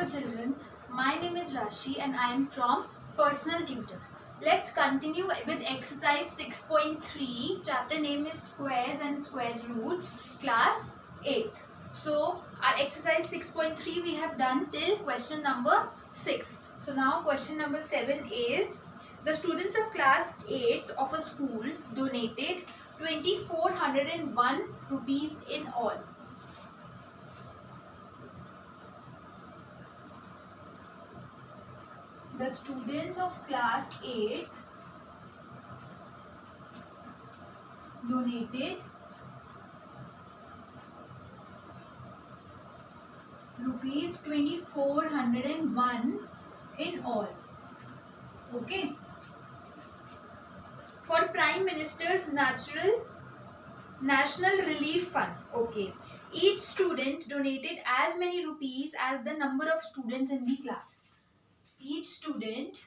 children, my name is Rashi and I am from Personal Tutor. Let's continue with exercise 6.3. Chapter name is Squares and Square Roots, class 8. So our exercise 6.3 we have done till question number 6. So now question number 7 is, the students of class 8 of a school donated 2401 rupees in all. The students of class 8 donated rupees 2401 in all. Okay. For Prime Minister's National Relief Fund. Okay. Each student donated as many rupees as the number of students in the class. Each student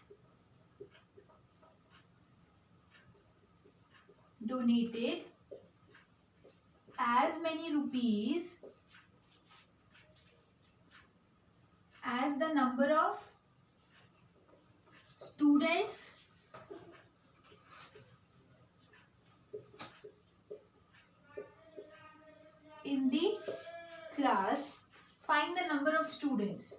donated as many rupees as the number of students in the class. Find the number of students.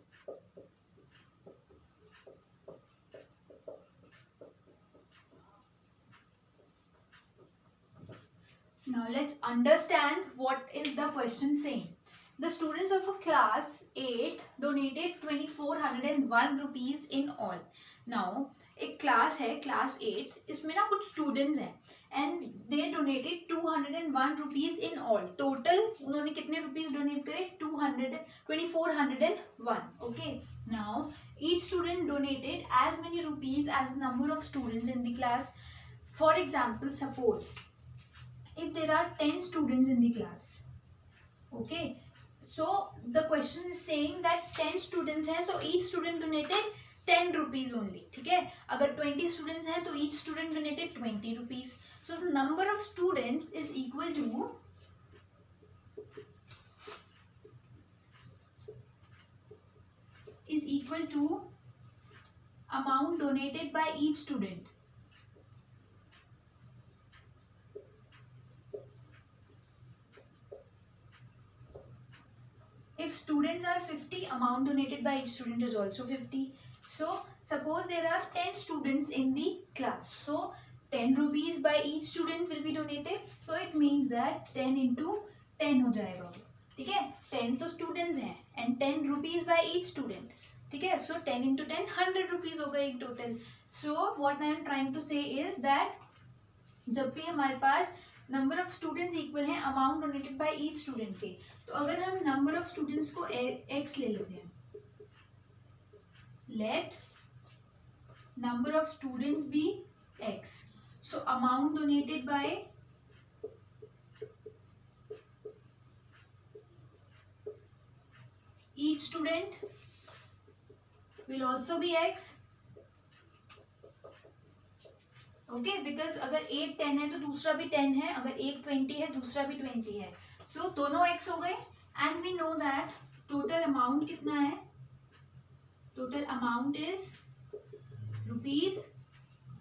Now let's understand what is the question saying. The students of a class 8 donated 2401 rupees in all. Now एक class है class 8, इसमें ना कुछ students हैं and they donated 201 rupees in all. Total उन्होंने कितने rupees donate करे? 2401. Okay. Now each student donated as many rupees as the number of students in the class. For example, suppose if there are 10 students in the class, okay, so the question is saying that 10 students हैं, so each student donated 10 rupees only. ठीक है. अगर 20 students हैं तो each student donated 20 rupees. So the number of students is equal to amount donated by each student. If students are 50, amount donated by each student is also 50. So suppose there are 10 students in the class. So 10 rupees by each student will be donated. So it means that 10 into 10 हो जाएगा. ठीक है. 10 तो students हैं and 10 rupees by each student. ठीक है. So 10 into 10 100 rupees होगा एक total. So what I am trying to say is that जब भी हमारे पास नंबर ऑफ स्टूडेंट्स इक्वल हैं amount donated by each student के, तो अगर हम नंबर ऑफ स्टूडेंट्स को x ले लेते हैं, let number of students be x, so amount donated by each student will also be x. Okay, because अगर एक 10 है तो दूसरा भी 10 है, अगर एक 20 है दूसरा भी 20 है, सो दोनों x हो गए. And we know that total amount कितना है? Total amount is rupees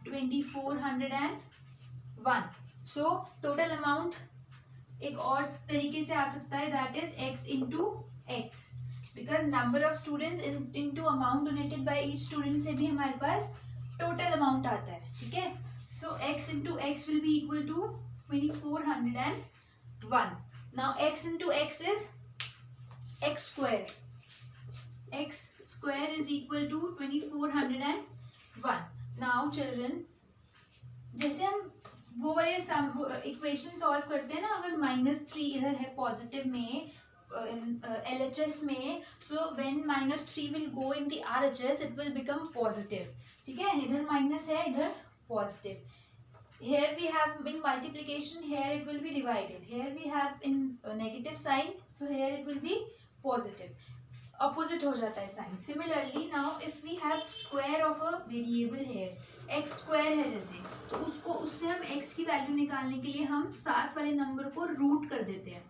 2401. So total amount एक और तरीके से आ सकता है, that is x into x, because number of students into amount donated by each student से भी हमारे पास टोटल अमाउंट आता है. ठीक है. So x into x will be equal to 2401. Now x into x is x square. X square is equal to 2401. Now children, जैसे हम वो वाले इक्वेशन सॉल्व करते हैं ना, अगर -3 इधर है पॉजिटिव में LHS में, so when -3 will go in the RHS it will become positive. ठीक है. इधर माइनस है, इधर positive. Here we have in multiplication, here it will be divided. Here we have in negative sign, so here it will be positive. Opposite हो जाता है sign. Similarly, now if we have square of a variable here, x square है जैसे, तो उसको उससे हम x की वैल्यू निकालने के लिए हम साथ वाले नंबर को रूट कर देते हैं,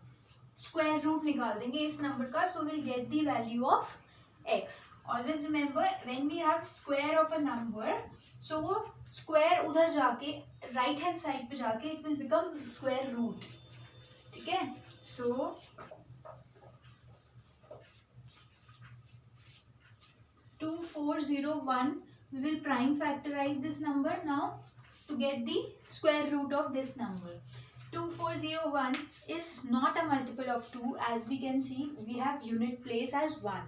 स्क्वायर रूट निकाल देंगे इस नंबर का. So will get the value of x. Always remember when we have square of a number, so वो square उधर जाके right hand side पे जाके it will become square root. ठीक है? So 2401, we will prime factorize this number now to get the square root of this number. 2401 is not a multiple of 2. As we can see, we have unit place as 1.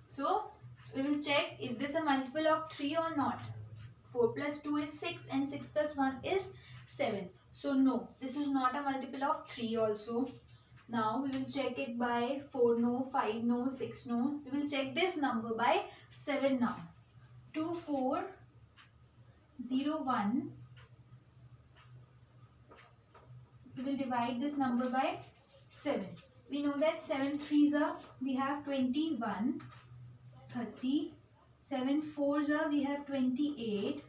So we will check, is this a multiple of 3 or not? 4 plus 2 is 6 and 6 plus 1 is 7. So no, this is not a multiple of 3 also. Now we will check it by 4 no, 5 no, 6 no. We will check this number by 7 now. 2401. We will divide this number by 7. We know that 7 threes are, we have 21, 30. 7 fours are, we have 28,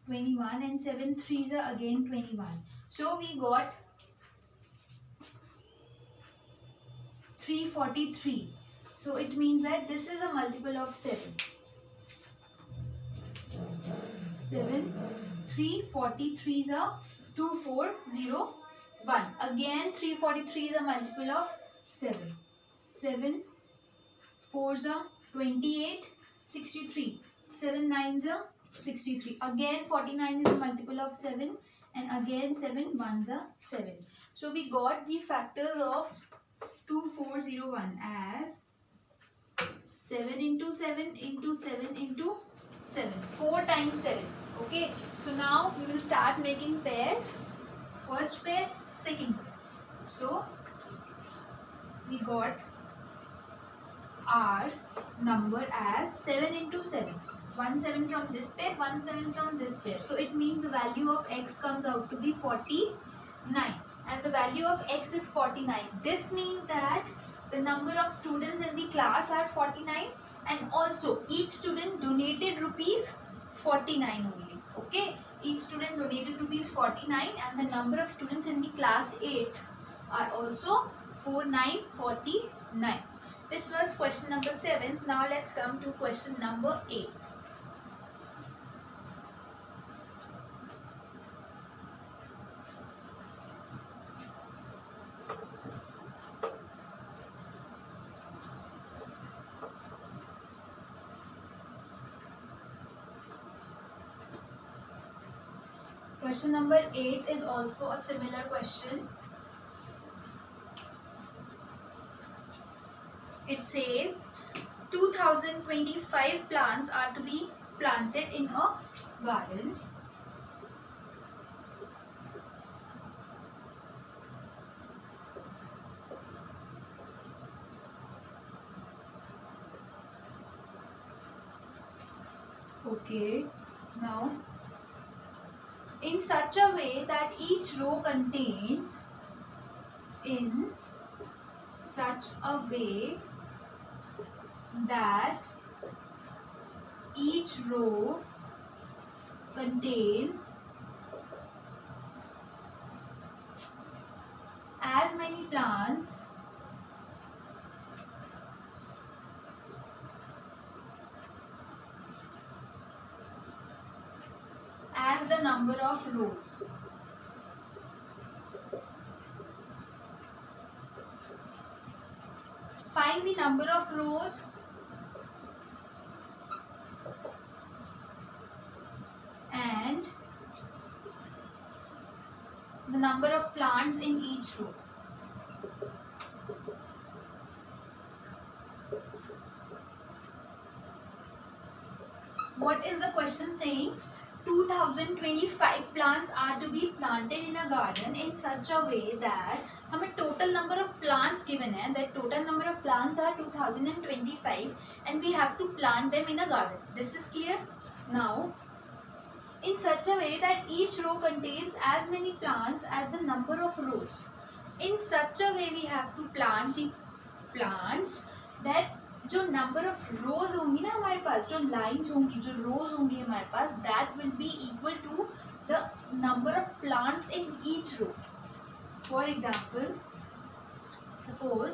21, and 7 threes are again 21. So we got 343. So it means that this is a multiple of 7. 7, 343 are 2401. Again 343 is a multiple of 7. 7 fours are 28, 63. 7 nines are 63. Again 49 is a multiple of 7, and again 7 ones are 7. So we got the factors of 2401 as 7 into 7 into 7 into 7. 4 times 7. Okay. So now we will start making pairs. First pair, second pair. So we got our number as 7 into 7. 1 7 from this pair, 1 7 from this pair. So it means the value of x comes out to be 49. And the value of x is 49. This means that the number of students in the class are 49, and also each student donated rupees 49 only. Okay, each student donated rupees 49, and the number of students in the class 8 are also 4949. This was question number 7. Now let's come to question number 8. Question number 8 is also a similar question. It says 2025 plants are to be planted in a garden. Okay, now in such a way that each row contains, in such a way that each row contains as many plants as the number of rows. Find the number of rows and the number of plants in each row. What is the question saying? 2025 plants are to be planted in a garden in such a way that हमें total number of plants given है, that total number of plants are 2025 and we have to plant them in a garden. This is clear? Now, in such a way that each row contains as many plants as the number of rows. In such a way we have to plant the plants that जो number of रोज होंगी ना हमारे पास, जो lines होंगी, जो rows होंगी हमारे पास, that will be equal to the number of plants in each row. For example, suppose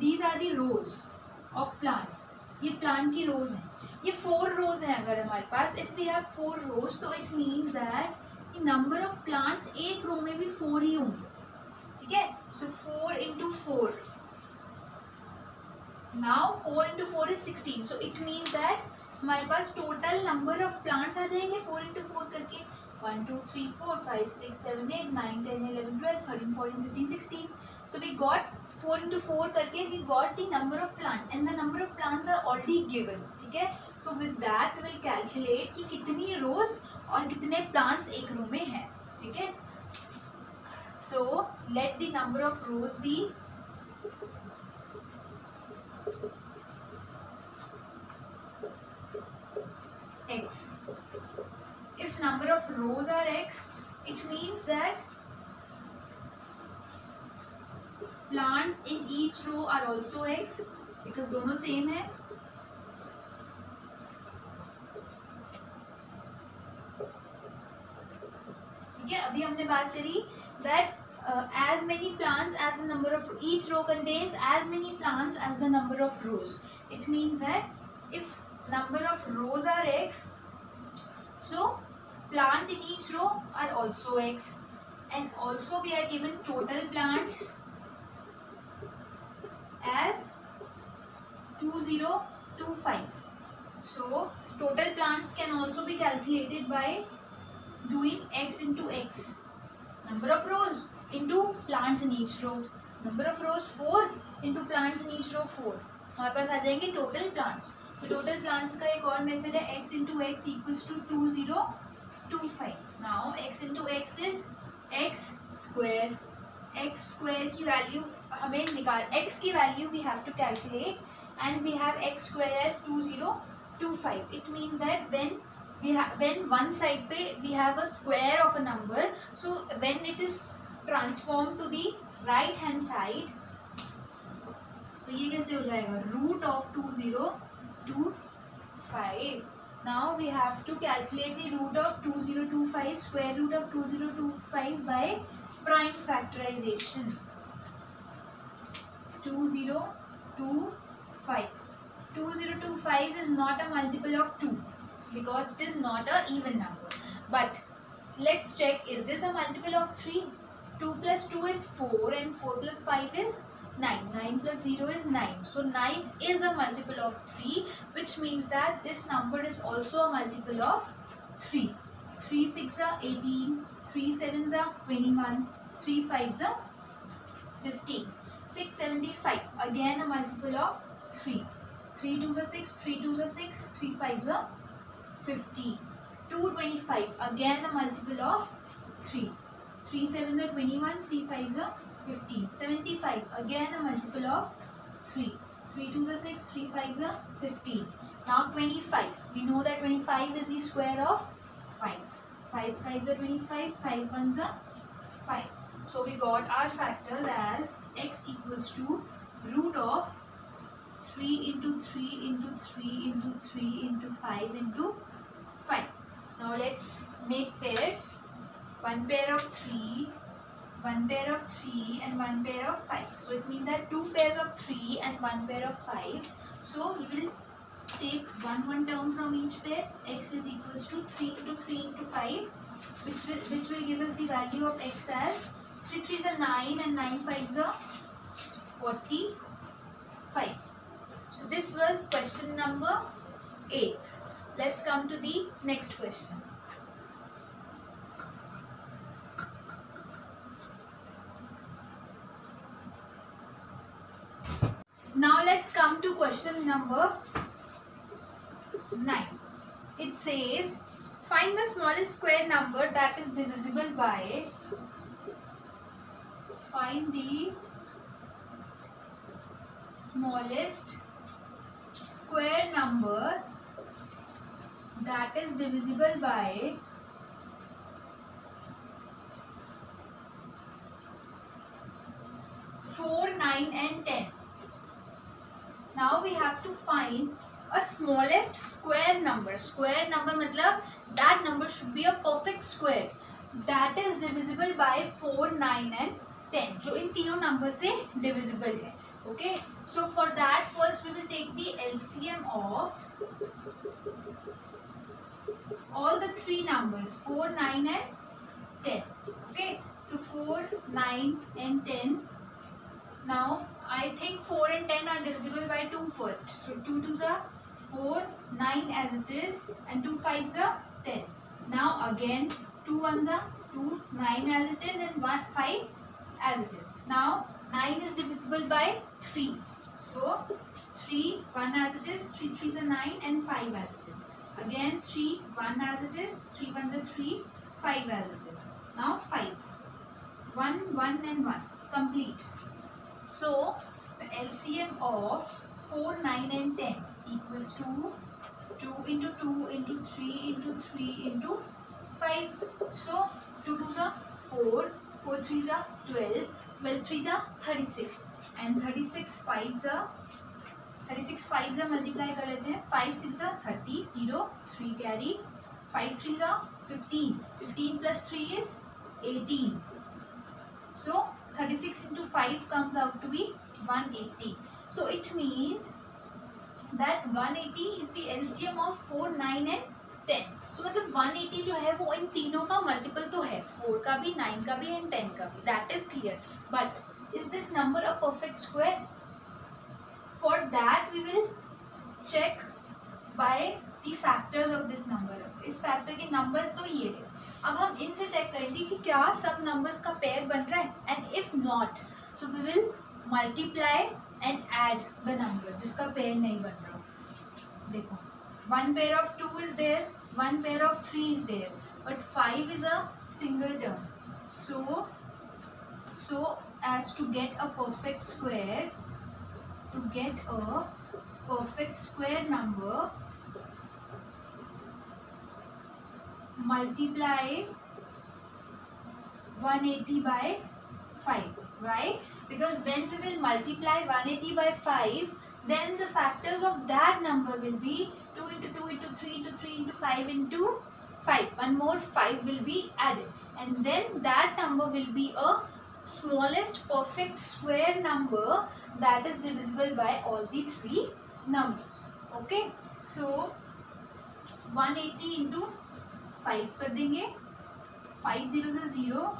these are the rows of plants. ये प्लांट की रोज हैं, ये 4 रोज हैं अगर हमारे पास, इफ वी हैव 4 रोज तो it means that number of plants एक रो में भी 4 ही होंगे, ठीक है। So 4 into 4, now 4 into 4 is 16, so it means that हमारे पास टोटल नंबर ऑफ प्लांट्स आ जाएंगे 4 into 4 करके, 1 2 3 4 5 6 7 8 9 10 11 12 13 14 15 16. So we got 4 into 4 करके we got the number of plants and the number of plants are already given, ठीक है। So with that we will calculate कि कितनी रोज और कितने plants एक रो में है, ठीक है। So let the number of rows be x. If number of rows are x, it means that plants in each row are also x because दोनों सेम है। ठीक है, अभी हमने बात करी that as many plants as the number of each row contains as many plants as the number of rows. It means that if number of rows are x, so plant in each row are also x, and also we are given total plants as 2025. So total plants can also be calculated by doing x into x, number of rows into plants in each row, number of rows 4 into plants in each row 4, हमारे पास आ जाएंगे total plants. तो total plants का एक और method है x into x equals to 2025. Now x into x is x square. x square की value हमें निकाल, x की value we have to calculate and we have x square as 2025. It means that when one side पे we have a square of a number, so when it is transformed to the right hand side, तो ये कैसे हो जाएगा, root of 2025. Now we have to calculate the root of 2025, square root of 2025 by prime factorization. 2025. 2025 is not a multiple of 2 because it is not a even number. But let's check, is this a multiple of 3? 2 plus 2 is 4 and 4 plus 5 is 9. 9 plus 0 is 9. So 9 is a multiple of 3, which means that this number is also a multiple of 3. 3 6 are 18, 3 7 are 21, 3 5 are 15. 675, again a multiple of 3. 3 2s are 6, 3 2s are 6, 3 5s are 15. 225, again a multiple of 3. 3 7s are 21, 3 5s are 15. 75, again a multiple of 3. 3 2s are 6, 3 5s are 15. Now 25, we know that 25 is the square of 5. 5 5s are 25, 5 1s are 5. So we got our factors as x equals to root of 3 into 3 into 3 into 3 into 5 into 5. Now let's make pairs. One pair of 3, one pair of 3 and one pair of 5. So it means that 2 pairs of 3 and 1 pair of 5. So we will take one term from each pair. X is equals to 3 into 3 into 5, which will give us the value of x as 3 3s are 9 and 9 5s are 45. So this was question number 8. Let's come to the next question. Now let's come to question number 9. It says, find the smallest square number that is divisible by, find the smallest square number that is divisible by 4, 9 and 10. Now we have to find a smallest square number. Square number मतलब that number should be a perfect square that is divisible by 4, 9 and 10, जो इन तीनों number से divisible है. Okay, so for that first we will take the LCM of all the three numbers 4, 9 and 10. Okay, so 4, 9 and 10. Now I think 4 and 10 are divisible by 2 first. So 2 2s are 4, 9 as it is, and 2 5s are 10. Now again 2 1s are 2, 9 as it is, and 1 5 as it is. Now 9 is divisible by 3. So 3 1 as it is, 3 3s are 9, and 5 as it is. Again 3 1 as it is, 3 1s are 3, 5 as it is. Now 5 1 1 and 1 complete. So the LCM of 4, 9 and 10 equals to 2 into 2 into 3 into 3 into 5. So 2 2s are 4, 4 3s are 12, 12 3s are 36, and 36 5s are multiply कर लेते हैं. 5 6 are 30, 0 3 carry, 5 3s are 15, 15 plus 3 is 18. So 36 into 5 comes out to be 180. So it means that 180 is the LCM of 4, 9 and 10. So मतलब 180 जो है वो इन तीनों का multiple तो है, 4 का भी, 9 का भी and 10 का भी. That is clear. But is this number a perfect square? For that we will check by the factors of this number. इस factor के numbers तो ये है. अब हम इनसे चेक करेंगे कि क्या सब नंबर्स का पेयर बन रहा है, and if not so we will multiply and add the number जिसका पेयर नहीं बन रहा. देखो 1 pair of 2 is there, 1 pair of 3 is there, but 5 is a single term. So as to get a perfect square, number, multiply 180 by 5. Why? Because when we will multiply 180 by 5, then the factors of that number will be 2 into 2 into 3 into 3 into 5 into 5. One more 5 will be added, and then that number will be a smallest perfect square number that is divisible by all the three numbers. Okay, so 180 into 5 कर देंगे. 5 zeros are 0,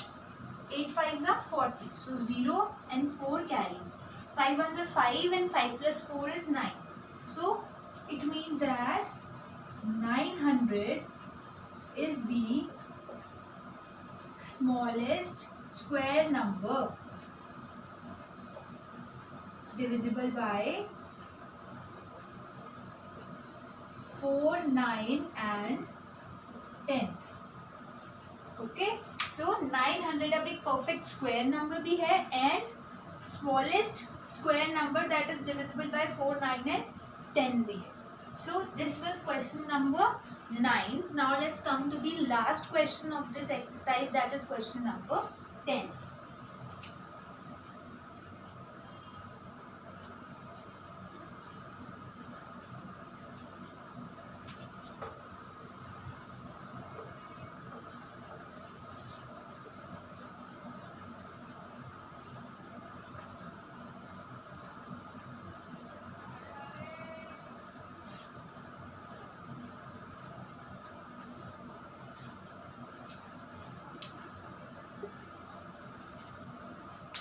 8 5s are 40, so 0 and 4 carry. 5 1s are 5 and 5 plus 4 is 9. So it means that 900 is the smallest square number divisible by 4, 9 and 10. Okay, so 900 अब एक perfect square number भी है and smallest square number that is divisible by 4, 9 and 10 भी है. So this was question number 9. Now let's come to the last question of this exercise, that is question number 10.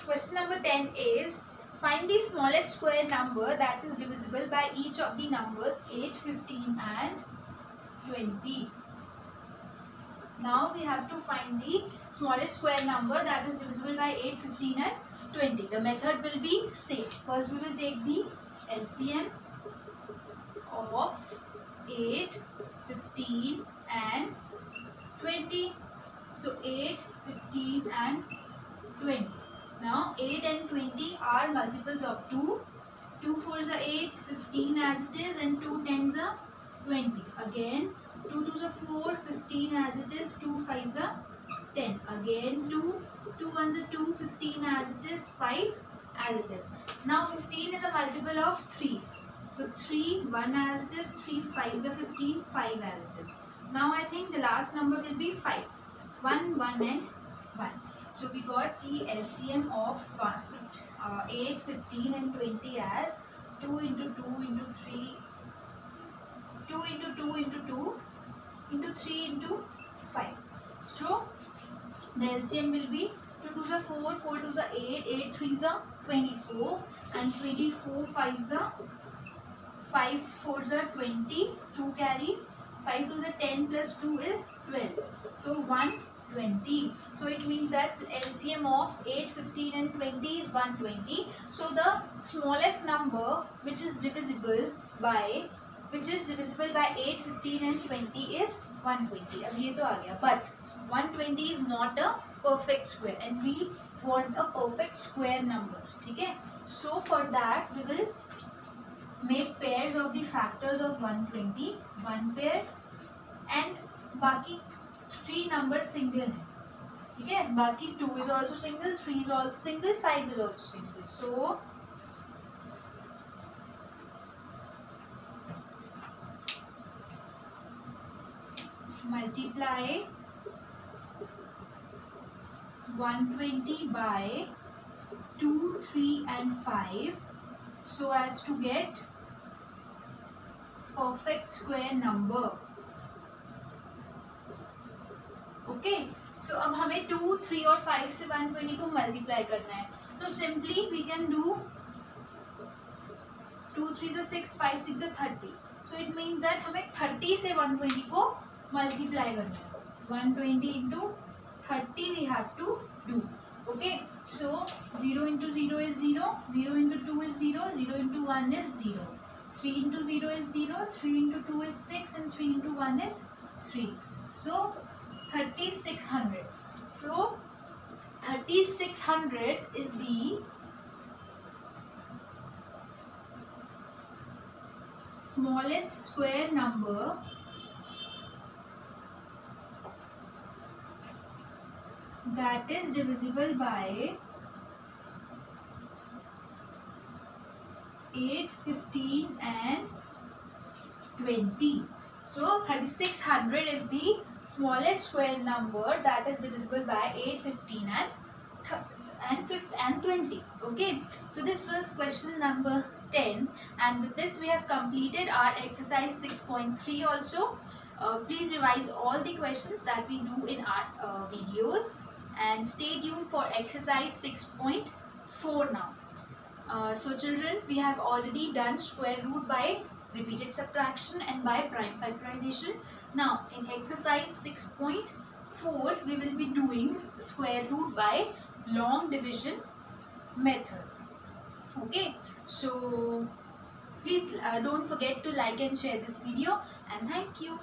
Question number 10 is, find the smallest square number that is divisible by each of the numbers 8, 15 and 20. Now we have to find the smallest square number that is divisible by 8, 15 and 20. The method will be same. First we will take the LCM of 8, 15 and 20. So 8, 15 and 20. Now 8 and 20 are multiples of 2. 2 4s are 8, 15 as it is, and 2 10s are 20. Again 2 2s are 4, 15 as it is, 2 5s are 10. Again 2 1s are 2, 15 as it is, 5 as it is. Now 15 is a multiple of 3. So 3 1 as it is, 3 5s are 15, 5 as it is. Now I think the last number will be 5. 1 1 and 1. So we got the LCM of 8, 15 and 20 as 2 into 2 into 3, 2 into 2 into 2 into 3 into 5. So the LCM will be 2 2s are 4, 4 2s are 8, 8 3s are 24 and 24 5s are 5 4s are 20, 2 carry, 5 2s are 10 plus 2 is 12. So 120. So it means that the LCM of 8, 15 and 20 is 120. So the smallest number which is divisible by 8, 15 and 20 is 120. अब ये तो आ गया. But 120 is not a perfect square and we want a perfect square number. ठीक है? So for that we will make pairs of the factors of 120, one pair and बाकी 3 numbers single है. ठीक है? बाकी 2 is also single, 3 is also single, 5 is also single. So multiply 120 by 2, 3 and 5 so as to get perfect square number. Okay, so अब हमें 2, 3 और 5 से 120 को मल्टीप्लाई करना है. So simply we can do 2 3 is 6, 5 6 is 30. So it means that हमें 30 से 120 को मल्टीप्लाई करना है. 120 into 30 we have to do. Okay, so 0 into 0 is 0, 0 into 2 is 0, 0 into 1 is 0, 3 into 0 is 0, 3 into 2 is 6 and 3 into 1 is 3. So 3600. So 3600 is the smallest square number that is divisible by 8, 15 and 20. So 3600 is the smallest square number that is divisible by 8, 15 and 20. Okay, so this was question number 10 and with this we have completed our exercise 6.3 also. Please revise all the questions that we do in our videos and stay tuned for exercise 6.4 now. So children, we have already done square root by repeated subtraction and by prime factorization. Now in exercise 6.4 we will be doing square root by long division method. Okay, so please don't forget to like and share this video and thank you.